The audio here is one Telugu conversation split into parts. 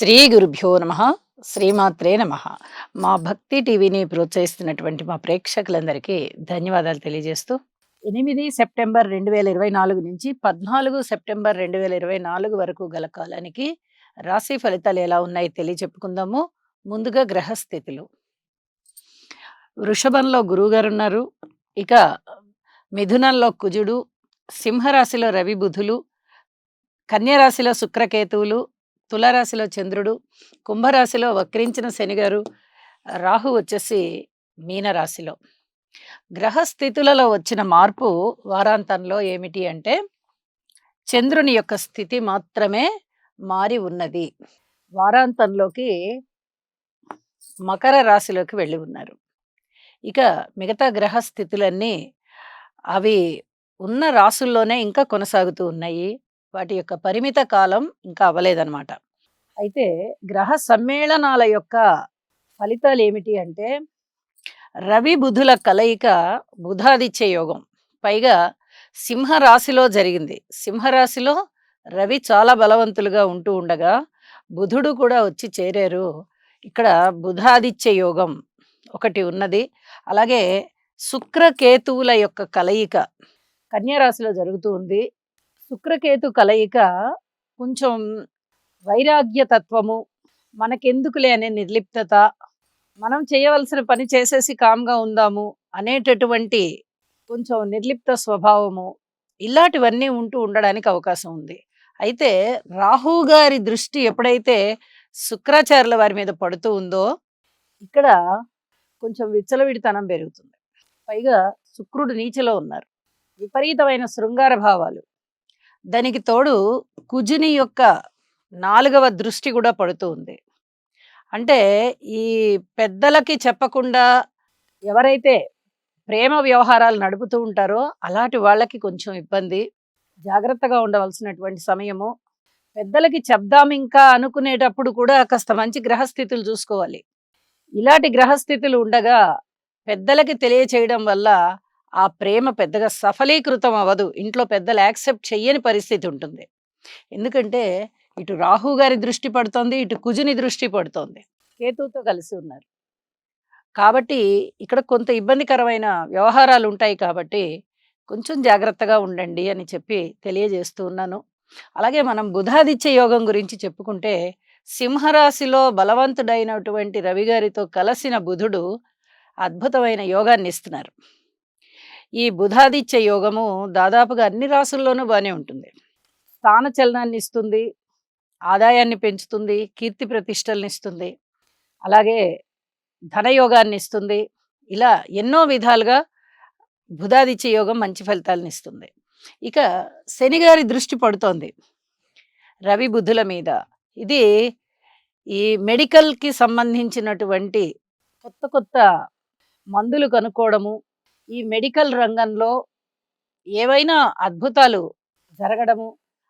శ్రీ గురుభ్యో నమ. శ్రీమాత్రే నమ. మా భక్తి టీవీని ప్రోత్సహిస్తున్నటువంటి మా ప్రేక్షకులందరికీ ధన్యవాదాలు తెలియజేస్తూ 8 సెప్టెంబర్ 2024 నుంచి 14 సెప్టెంబర్ 2024 వరకు గల కాలానికి రాశి ఫలితాలు ఎలా ఉన్నాయి తెలియచెప్పుకుందాము. ముందుగా గ్రహస్థితులు. వృషభంలో గురువుగారు ఉన్నారు. ఇక మిథునంలో కుజుడు, సింహరాశిలో రవి బుధులు, కన్యరాశిలో శుక్రకేతువులు, తులారాశిలో చంద్రుడు, కుంభరాశిలో వక్రించిన శనిగారు, రాహు వచ్చేసి మీనరాశిలో. గ్రహస్థితులలో వచ్చిన మార్పు వారాంతంలో ఏమిటి అంటే చంద్రుని యొక్క స్థితి మాత్రమే మారి ఉన్నది. వారాంతంలోకి మకర రాశిలోకి వెళ్ళి ఉన్నారు. ఇక మిగతా గ్రహ స్థితులన్నీ అవి ఉన్న రాసుల్లోనే ఇంకా కొనసాగుతూ ఉన్నాయి. వాటి యొక్క పరిమిత కాలం ఇంకా అవ్వలేదన్నమాట. అయితే గ్రహ సమ్మేళనాల యొక్క ఫలితాలు ఏమిటి అంటే రవి బుధుల కలయిక బుధాదిత్య యోగం. పైగా సింహరాశిలో జరిగింది. సింహరాశిలో రవి చాలా బలవంతులుగా ఉంటూ ఉండగా బుధుడు కూడా వచ్చి చేరారు. ఇక్కడ బుధాదిత్య యోగం ఒకటి ఉన్నది. అలాగే శుక్రకేతువుల యొక్క కలయిక కన్యా రాశిలో జరుగుతూ ఉంది. శుక్రకేతు కలయిక కొంచెం వైరాగ్య తత్వము, మనకెందుకులే అనే నిర్లిప్తత, మనం చేయవలసిన పని చేసేసి కామ్గా ఉందాము అనేటటువంటి కొంచెం నిర్లిప్త స్వభావము, ఇలాంటివన్నీ ఉంటూ ఉండడానికి అవకాశం ఉంది. అయితే రాహు గారి దృష్టి ఎప్పుడైతే శుక్రాచార్యుల వారి మీద పడుతూ ఉందో ఇక్కడ కొంచెం విచ్చలవిడితనం పెరుగుతుంది. పైగా శుక్రుడు నీచలో ఉన్నారు. విపరీతమైన శృంగార భావాలు. దానికి తోడు కుజుని యొక్క 4వ దృష్టి కూడా పడుతూ ఉంది. అంటే ఈ పెద్దలకి చెప్పకుండా ఎవరైతే ప్రేమ వ్యవహారాలు నడుపుతూ ఉంటారో అలాంటి వాళ్ళకి కొంచెం ఇబ్బంది. జాగ్రత్తగా ఉండవలసినటువంటి సమయము. పెద్దలకి చెప్దాం ఇంకా అనుకునేటప్పుడు కూడా కాస్త మంచి గ్రహస్థితులు చూసుకోవాలి. ఇలాంటి గ్రహస్థితులు ఉండగా పెద్దలకి తెలియచేయడం వల్ల ఆ ప్రేమ పెద్దగా సఫలీకృతం అవ్వదు. ఇంట్లో పెద్దలు యాక్సెప్ట్ చెయ్యని పరిస్థితి ఉంటుంది. ఎందుకంటే ఇటు రాహు గారి దృష్టి పడుతోంది, ఇటు కుజుని దృష్టి పడుతోంది. కేతువుతో కలిసి ఉన్నారు. కాబట్టి ఇక్కడ కొంత ఇబ్బందికరమైన వ్యవహారాలు ఉంటాయి కాబట్టి కొంచెం జాగ్రత్తగా ఉండండి అని చెప్పి తెలియజేస్తూ ఉన్నాను. అలాగే మనం బుధాదిత్య యోగం గురించి చెప్పుకుంటే సింహరాశిలో బలవంతుడైనటువంటి రవి గారితో కలిసిన బుధుడు అద్భుతమైన యోగాన్ని ఇస్తున్నారు. ఈ బుధాదిత్య యోగము దాదాపుగా అన్ని రాసుల్లోనూ బాగానే ఉంటుంది. స్థాన చలనాన్ని ఇస్తుంది, ఆదాయాన్ని పెంచుతుంది, కీర్తి ప్రతిష్టల్ని ఇస్తుంది, అలాగే ధనయోగాన్ని ఇస్తుంది. ఇలా ఎన్నో విధాలుగా బుధాదిత్య యోగం మంచి ఫలితాలను ఇస్తుంది. ఇక శనిగారి దృష్టి పడుతోంది రవి బుధుల మీద. ఇది ఈ మెడికల్కి సంబంధించినటువంటి కొత్త కొత్త మందులు కనుక్కోవడము, ఈ మెడికల్ రంగంలో ఏవైనా అద్భుతాలు జరగడము.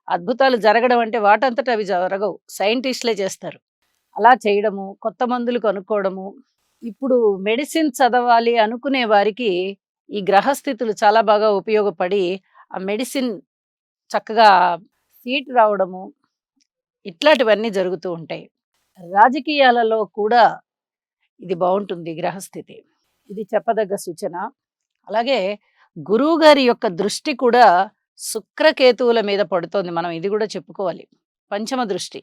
అద్భుతాలు జరగడం అంటే వాటంతట అవి జరగవు, సైంటిస్టులే చేస్తారు. అలా చేయడము, కొత్త మందులు కనుక్కోవడము. ఇప్పుడు మెడిసిన్ చదవాలి అనుకునే వారికి ఈ గ్రహస్థితులు చాలా బాగా ఉపయోగపడి ఆ మెడిసిన్ చక్కగా సీట్ రావడము, ఇట్లాంటివన్నీ జరుగుతూ ఉంటాయి. రాజకీయాలలో కూడా ఇది బాగుంటుంది గ్రహస్థితి. ఇది చెప్పదగ్గ సూచన. అలాగే గురువు గారి యొక్క దృష్టి కూడా శుక్రకేతువుల మీద పడుతోంది. మనం ఇది కూడా చెప్పుకోవాలి. పంచమ దృష్టి.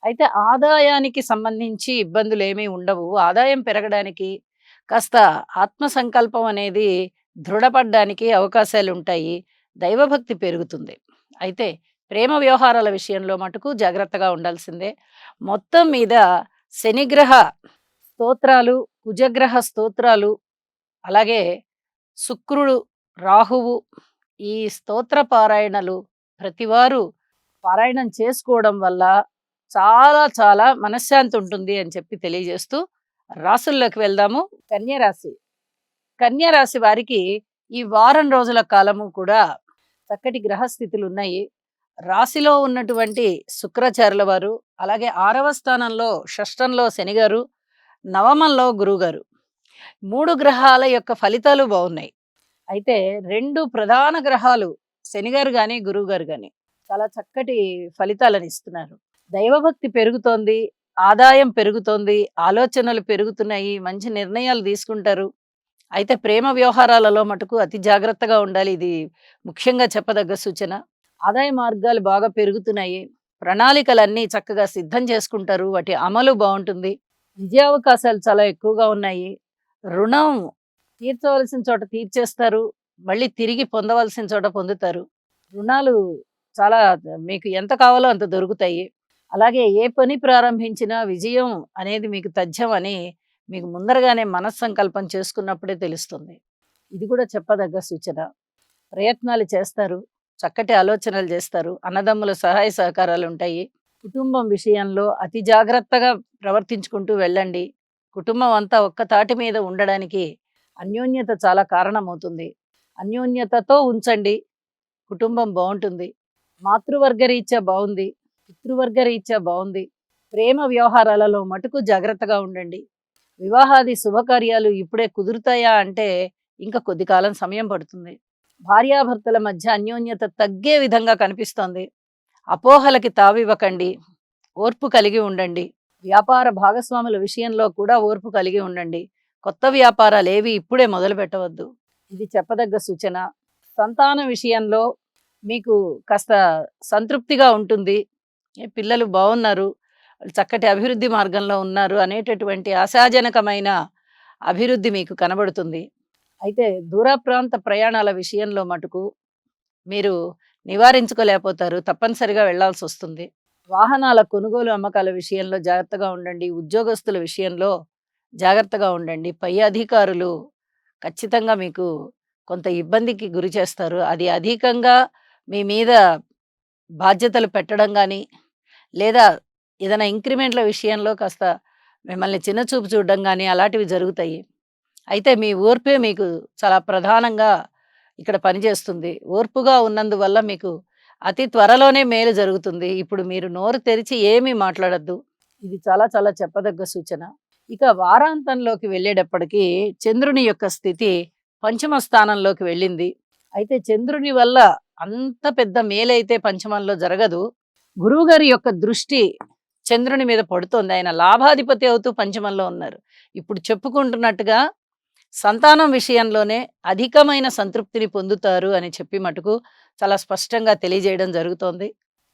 అయితే ఆదాయానికి సంబంధించి ఇబ్బందులు ఏమీ ఉండవు. ఆదాయం పెరగడానికి కాస్త ఆత్మ సంకల్పం అనేది దృఢపడడానికి అవకాశాలు ఉంటాయి. దైవభక్తి పెరుగుతుంది. అయితే ప్రేమ వ్యవహారాల విషయంలో మటుకు జాగ్రత్తగా ఉండాల్సిందే. మొత్తం మీద శనిగ్రహ స్తోత్రాలు, కుజగ్రహ స్తోత్రాలు, అలాగే శుక్రుడు, రాహువు, ఈ స్తోత్ర పారాయణలు ప్రతివారు పారాయణం చేసుకోవడం వల్ల చాలా చాలా మనశ్శాంతి ఉంటుంది అని చెప్పి తెలియజేస్తూ రాసుల్లోకి వెళ్దాము. కన్యరాశి. కన్యరాశి వారికి ఈ వారం రోజుల కాలము కూడా చక్కటి గ్రహస్థితులు ఉన్నాయి. రాశిలో ఉన్నటువంటి శుక్రాచార్యుల వారు, అలాగే 6వ స్థానంలో షష్టంలో శనిగారు, నవమంలో గురువుగారు, 3 గ్రహాల యొక్క ఫలితాలు బాగున్నాయి. అయితే 2 ప్రధాన గ్రహాలు శనిగారు కానీ గురువుగారు కానీ చాలా చక్కటి ఫలితాలను ఇస్తున్నారు. దైవభక్తి పెరుగుతోంది, ఆదాయం పెరుగుతోంది. ఆలోచనలు పెరుగుతున్నాయి. మంచి నిర్ణయాలు తీసుకుంటారు. అయితే ప్రేమ వ్యవహారాలలో మటుకు అతి జాగ్రత్తగా ఉండాలి. ఇది ముఖ్యంగా చెప్పదగ్గ సూచన. ఆదాయ మార్గాలు బాగా పెరుగుతున్నాయి. ప్రణాళికలన్నీ చక్కగా సిద్ధం చేసుకుంటారు. వాటి అమలు బావుంటుంది. విజయావకాశాలు చాలా ఎక్కువగా ఉన్నాయి. రుణం తీర్చవలసిన చోట తీర్చేస్తారు. మళ్ళీ తిరిగి పొందవలసిన చోట పొందుతారు. రుణాలు చాలా మీకు ఎంత కావాలో అంత దొరుకుతాయి. అలాగే ఏ పని ప్రారంభించినా విజయం అనేది మీకు తథ్యం అని మీకు ముందరగానే మనస్సంకల్పం చేసుకున్నప్పుడే తెలుస్తుంది. ఇది కూడా చెప్పదగ్గ సూచన. ప్రయత్నాలు చేస్తారు. చక్కటి ఆలోచనలు చేస్తారు. అన్నదమ్ముల సహాయ సహకారాలుంటాయి. కుటుంబం విషయంలో అతి జాగ్రత్తగా ప్రవర్తించుకుంటూ వెళ్ళండి. కుటుంబం అంతా ఒక్క తాటి మీద ఉండడానికి అన్యోన్యత చాలా కారణమవుతుంది. అన్యోన్యతతో ఉంచండి. కుటుంబం బావుంటుంది. మాతృవర్గ రీత్యా బావుంది. పితృవర్గ రీత్యా బావుంది. ప్రేమ వ్యవహారాలలో మటుకు జాగ్రత్తగా ఉండండి. వివాహాది శుభకార్యాలు ఇప్పుడే కుదురుతాయా అంటే ఇంకా కొద్ది కాలం సమయం పడుతుంది. భార్యాభర్తల మధ్య అన్యోన్యత తగ్గే విధంగా కనిపిస్తోంది. అపోహలకి తావివ్వకండి. ఓర్పు కలిగి ఉండండి. వ్యాపార భాగస్వాముల విషయంలో కూడా ఓర్పు కలిగి ఉండండి. కొత్త వ్యాపారాలేవి ఇప్పుడే మొదలుపెట్టవద్దు. ఇది చెప్పదగ్గ సూచన. సంతానం విషయంలో మీకు కాస్త సంతృప్తిగా ఉంటుంది. పిల్లలు బావున్నారు. వాళ్ళు చక్కటి అభివృద్ధి మార్గంలో ఉన్నారు అనేటటువంటి ఆశాజనకమైన అభివృద్ధి మీకు కనబడుతుంది. అయితే దూర ప్రాంత ప్రయాణాల విషయంలో మటుకు మీరు నివారించుకోలేకపోతారు. తప్పనిసరిగా వెళ్ళాల్సొస్తుంది. వాహనాల కొనుగోలు, అమ్మకాల విషయంలో జాగ్రత్తగా ఉండండి. ఉద్యోగస్తుల విషయంలో జాగ్రత్తగా ఉండండి. పై అధికారులు ఖచ్చితంగా మీకు కొంత ఇబ్బందికి గురి చేస్తారు. అది అధికంగా మీ మీద బాధ్యతలు పెట్టడం గానీ, లేదా ఏదైనా ఇంక్రిమెంట్‌ల విషయంలో కాస్త మిమ్మల్ని చిన్నచూపు చూడడం గానీ అలాంటివి జరుగుతాయి. అయితే మీ ఓర్పే మీకు చాలా ప్రధానంగా ఇక్కడ పనిచేస్తుంది. ఓర్పుగా ఉన్నందువల్ల మీకు అతి త్వరలోనే మేలు జరుగుతుంది. ఇప్పుడు మీరు నోరు తెరిచి ఏమీ మాట్లాడొద్దు. ఇది చాలా చాలా చెప్పదగ్గ సూచన. ఇక వారాంతంలోకి వెళ్ళేటప్పటికి చంద్రుని యొక్క స్థితి పంచమ స్థానంలోకి వెళ్ళింది. అయితే చంద్రుని వల్ల అంత పెద్ద మేలైతే పంచమంలో జరగదు. గురువుగారి యొక్క దృష్టి చంద్రుని మీద పడుతోంది. ఆయన లాభాధిపతి అవుతూ పంచమంలో ఉన్నారు. ఇప్పుడు చెప్పుకుంటున్నట్టుగా సంతానం విషయంలోనే అధికమైన సంతృప్తిని పొందుతారు అని చెప్పి మటుకు చాలా స్పష్టంగా తెలియజేయడం జరుగుతోంది.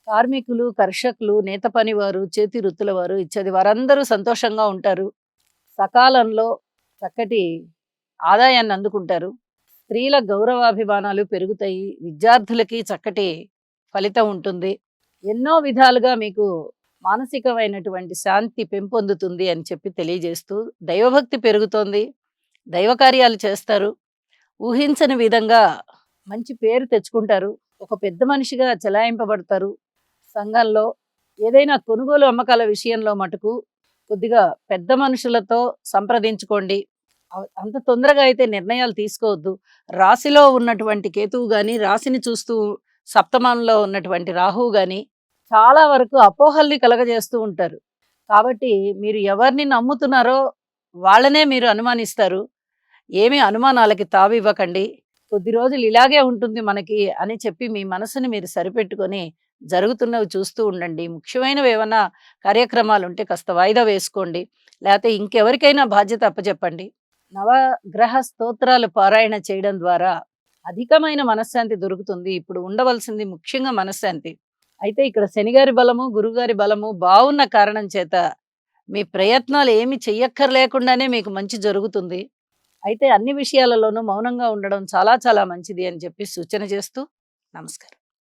కార్మికులు, కర్షకులు, నేత పనివారు, చేతి వృత్తుల వారు ఇత్యాది వారందరూ సంతోషంగా ఉంటారు. సకాలంలో చక్కటి ఆదాయాన్ని అందుకుంటారు. స్త్రీల గౌరవాభిమానాలు పెరుగుతాయి. విద్యార్థులకి చక్కటి ఫలితం ఉంటుంది. ఎన్నో విధాలుగా మీకు మానసికమైనటువంటి శాంతి పెంపొందుతుంది అని చెప్పి తెలియజేస్తూ దైవభక్తి పెరుగుతోంది. దైవ కార్యాలు చేస్తారు. ఊహించని విధంగా మంచి పేరు తెచ్చుకుంటారు. ఒక పెద్ద మనిషిగా చెలాయింపబడతారు. సంఘంలో ఏదైనా కొనుగోలు, అమ్మకాల విషయంలో మటుకు కొద్దిగా పెద్ద మనుషులతో సంప్రదించుకోండి. అంత తొందరగా అయితే నిర్ణయాలు తీసుకోవద్దు. రాశిలో ఉన్నటువంటి కేతువు గాని, రాశిని చూస్తూ సప్తమంలో ఉన్నటువంటి రాహువు గాని చాలా వరకు అపోహల్ని కలగజేస్తూ ఉంటారు. కాబట్టి మీరు ఎవరిని నమ్ముతున్నారో వాళ్ళనే మీరు అనుమానిస్తారు. ఏమీ అనుమానాలకి తావివ్వకండి. కొద్ది రోజులు ఇలాగే ఉంటుంది మనకి అని చెప్పి మీ మనసుని మీరు సరిపెట్టుకొని జరుగుతున్నవి చూస్తూ ఉండండి. ముఖ్యమైనవి ఏమన్నా కార్యక్రమాలుంటే కాస్త వాయిదా వేసుకోండి. లేతే ఇంకెవరికైనా బాధ్యత అప్పజెప్పండి. నవగ్రహ స్తోత్రాలు పారాయణ చేయడం ద్వారా అధికమైన మనశ్శాంతి దొరుకుతుంది. ఇప్పుడు ఉండవలసింది ముఖ్యంగా మనశ్శాంతి. అయితే ఇక్కడ శనిగారి బలము, గురుగారి బలము బావున్న కారణం చేత మీ ప్రయత్నాలు ఏమి చెయ్యక్కర్లేకుండానే మీకు మంచి జరుగుతుంది. అయితే అన్ని విషయాలలోనూ మౌనంగా ఉండడం చాలా చాలా మంచిది అని చెప్పి సూచన చేస్తూ నమస్కారం.